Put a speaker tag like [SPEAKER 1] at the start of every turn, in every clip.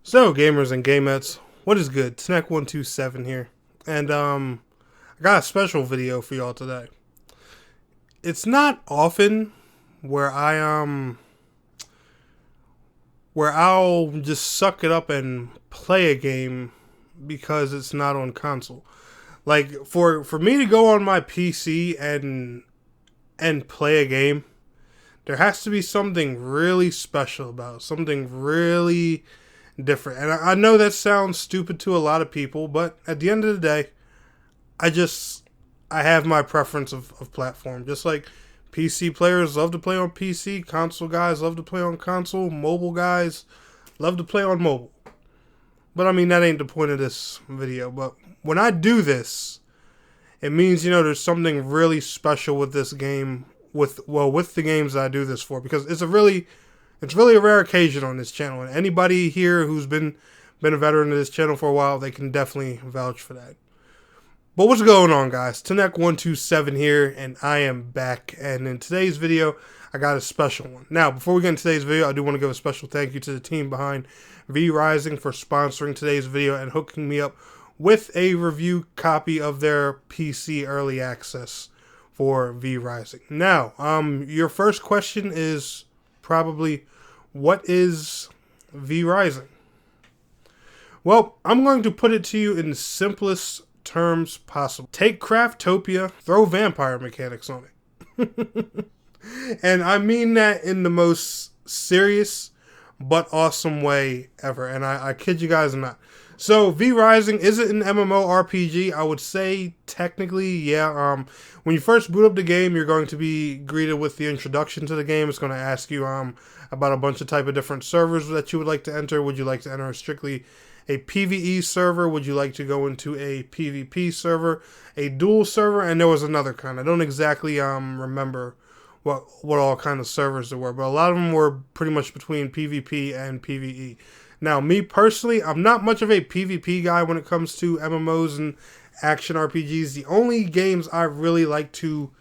[SPEAKER 1] So, gamers and gamettes, what is good? Snack127 here. And, I got a special video for y'all today. It's not often where where I'll just suck it up and play a game because it's not on console. Like, for me to go on my PC and play a game, there has to be something really special about it, something really different. And I know that sounds stupid to a lot of people, but at the end of the day, I have my preference of platform. Just like PC players love to play on PC, console guys love to play on console, mobile guys love to play on mobile. But I mean, that ain't the point of this video. But when I do this, it means, there's something really special with this game, with the games that I do this for, because it's really a rare occasion on this channel. And anybody here who's been a veteran of this channel for a while, they can definitely vouch for that. But what's going on, guys? Tanek127 here, and I am back. And in today's video, I got a special one. Now, before we get into today's video, I do want to give a special thank you to the team behind Vrising for sponsoring today's video and hooking me up with a review copy of their PC early access for Vrising. Now, your first question is probably, what is Vrising? Well, I'm going to put it to you in the simplest terms possible. Take Craftopia, throw vampire mechanics on it. And I mean that in the most serious but awesome way ever. And I kid you guys not. So, Vrising, is it an MMORPG? I would say technically, yeah. When you first boot up the game, you're going to be greeted with the introduction to the game. It's going to ask you about a bunch of type of different servers that you would like to enter. Would you like to enter strictly a PvE server? Would you like to go into a PvP server, a dual server? And there was another kind. I don't exactly remember what all kind of servers there were, but a lot of them were pretty much between PvP and PvE. Now, me personally, I'm not much of a PvP guy when it comes to MMOs and action RPGs. The only games I really like to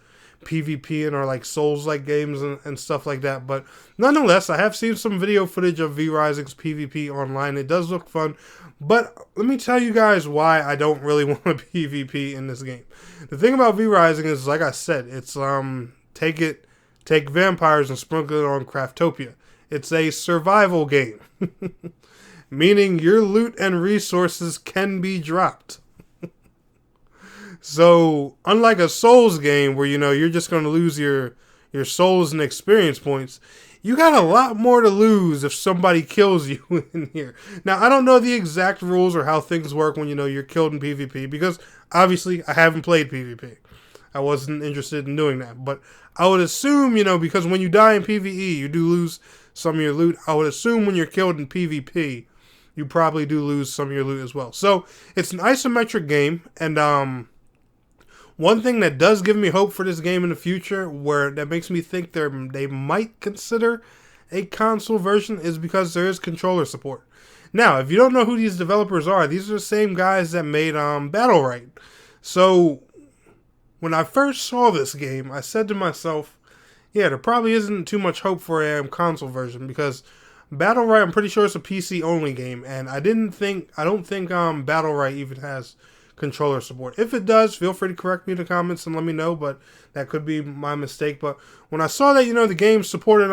[SPEAKER 1] PvP in are like Souls-like games and stuff like that. But nonetheless, I have seen some video footage of Vrising's PvP online. It does look fun. But let me tell you guys why I don't really want to PvP in this game. The thing about Vrising is, like I said, it's take vampires and sprinkle it on Craftopia. It's a survival game. Meaning your loot and resources can be dropped. So, unlike a Souls game where, you're just going to lose your souls and experience points, you got a lot more to lose if somebody kills you in here. Now, I don't know the exact rules or how things work when, you're killed in PvP, because obviously I haven't played PvP. I wasn't interested in doing that. But I would assume, because when you die in PvE, you do lose some of your loot. I would assume when you're killed in PvP, you probably do lose some of your loot as well. So, it's an isometric game, and one thing that does give me hope for this game in the future, where that makes me think they might consider a console version, is because there is controller support. Now, if you don't know who these developers are, these are the same guys that made Battlerite. So, when I first saw this game, I said to myself, yeah, there probably isn't too much hope for a console version, because Battlerite, I'm pretty sure it's a PC only game, and I don't think Battlerite even has controller support. If it does, feel free to correct me in the comments and let me know, but that could be my mistake. But when I saw that, the game supported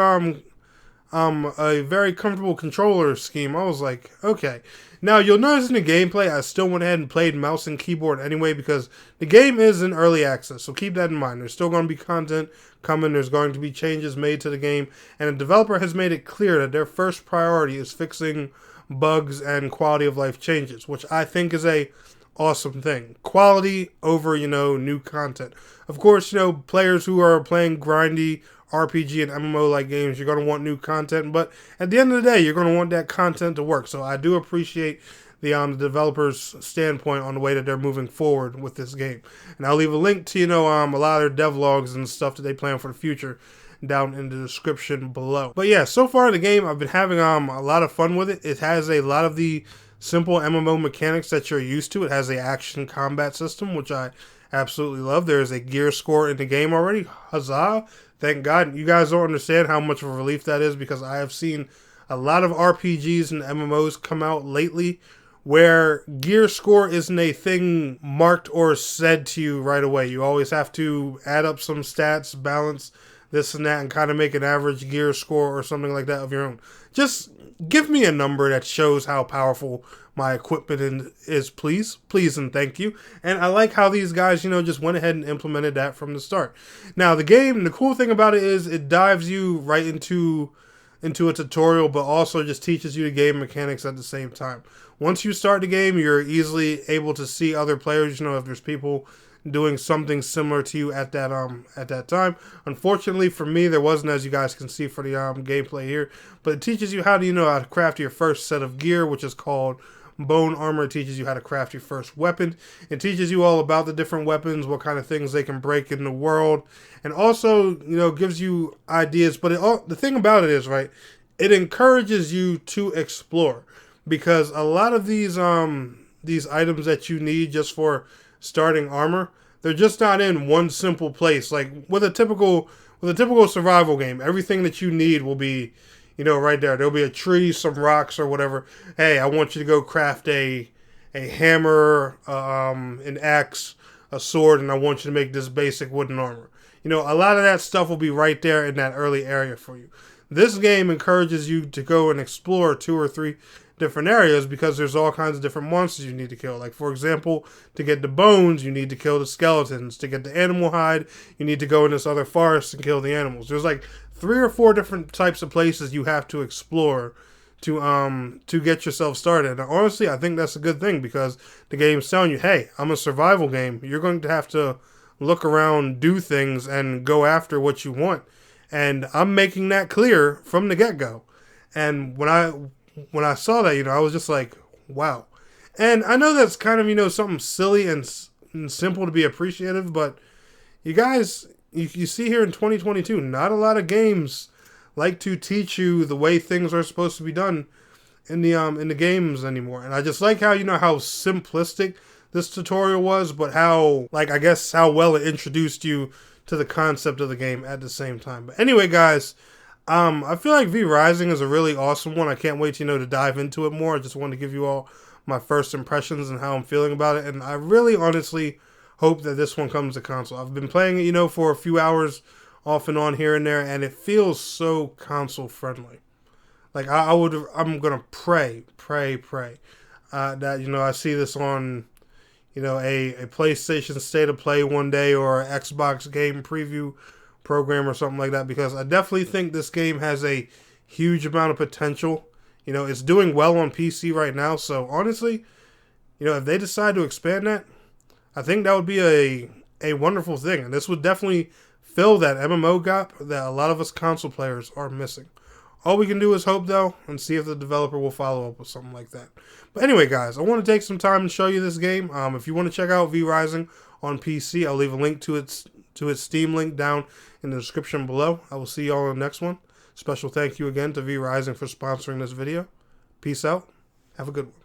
[SPEAKER 1] a very comfortable controller scheme, I was like, okay. Now, you'll notice in the gameplay, I still went ahead and played mouse and keyboard anyway, because the game is in early access, so keep that in mind. There's still going to be content coming, there's going to be changes made to the game, and the developer has made it clear that their first priority is fixing bugs and quality of life changes, which I think is a awesome thing. Quality over, new content. Of course, players who are playing grindy RPG and MMO-like games, you're going to want new content, but at the end of the day, you're going to want that content to work. So I do appreciate the developers' standpoint on the way that they're moving forward with this game. And I'll leave a link to, a lot of their devlogs and stuff that they plan for the future down in the description below. But yeah, so far in the game, I've been having a lot of fun with it. It has a lot of the simple MMO mechanics that you're used to. It has an action combat system, which I absolutely love. There is a gear score in the game already. Huzzah! Thank God. You guys don't understand how much of a relief that is, because I have seen a lot of RPGs and MMOs come out lately where gear score isn't a thing marked or said to you right away. You always have to add up some stats, balance this and that, and kind of make an average gear score or something like that of your own. Just give me a number that shows how powerful my equipment is, please. Please and thank you. And I like how these guys, just went ahead and implemented that from the start. Now, the cool thing about it is it dives you right into a tutorial, but also just teaches you the game mechanics at the same time. Once you start the game, you're easily able to see other players, if there's people doing something similar to you at that time. Unfortunately for me, there wasn't, as you guys can see for the gameplay here, but it teaches you how to craft your first set of gear, which is called bone armor. It teaches you how to craft your first weapon. It teaches you all about the different weapons, what kind of things they can break in the world, and also gives you ideas. But the thing about it is, right, it encourages you to explore, because a lot of these items that you need just for starting armor, they're just not in one simple place. Like with a typical survival game, everything that you need will be right there. There'll be a tree, some rocks or whatever. Hey, I want you to go craft a hammer, an axe, a sword, and I want you to make this basic wooden armor. A lot of that stuff will be right there in that early area for you. This game encourages you to go and explore 2 or 3 different areas, because there's all kinds of different monsters you need to kill. Like, for example, to get the bones, you need to kill the skeletons. To get the animal hide, you need to go in this other forest and kill the animals. There's like 3 or 4 different types of places you have to explore to get yourself started. And honestly, I think that's a good thing, because the game's telling you, hey, I'm a survival game. You're going to have to look around, do things, and go after what you want. And I'm making that clear from the get-go. And when I saw that, I was just like, wow. And I know that's kind of, something silly and simple to be appreciative, but you guys, you see here in 2022, not a lot of games like to teach you the way things are supposed to be done in the games anymore. And I just like how, how simplistic this tutorial was, but how, I guess how well it introduced you to the concept of the game at the same time. But anyway, guys, I feel like Vrising is a really awesome one. I can't wait, to dive into it more. I just wanted to give you all my first impressions and how I'm feeling about it. And I really honestly hope that this one comes to console. I've been playing it, for a few hours off and on here and there, and it feels so console friendly. Like, I'm going to pray that, I see this on, a PlayStation State of Play one day, or an Xbox game preview program or something like that, because I definitely think this game has a huge amount of potential. It's doing well on PC right now, so honestly, if they decide to expand that, I think that would be a wonderful thing, and this would definitely fill that MMO gap that a lot of us console players are missing. All we can do is hope, though, and see if the developer will follow up with something like that. But anyway, guys, I want to take some time and show you this game. If you want to check out Vrising on PC, I'll leave a link to its Steam link down in the description below. I will see you all in the next one. Special thank you again to Vrising for sponsoring this video. Peace out. Have a good one.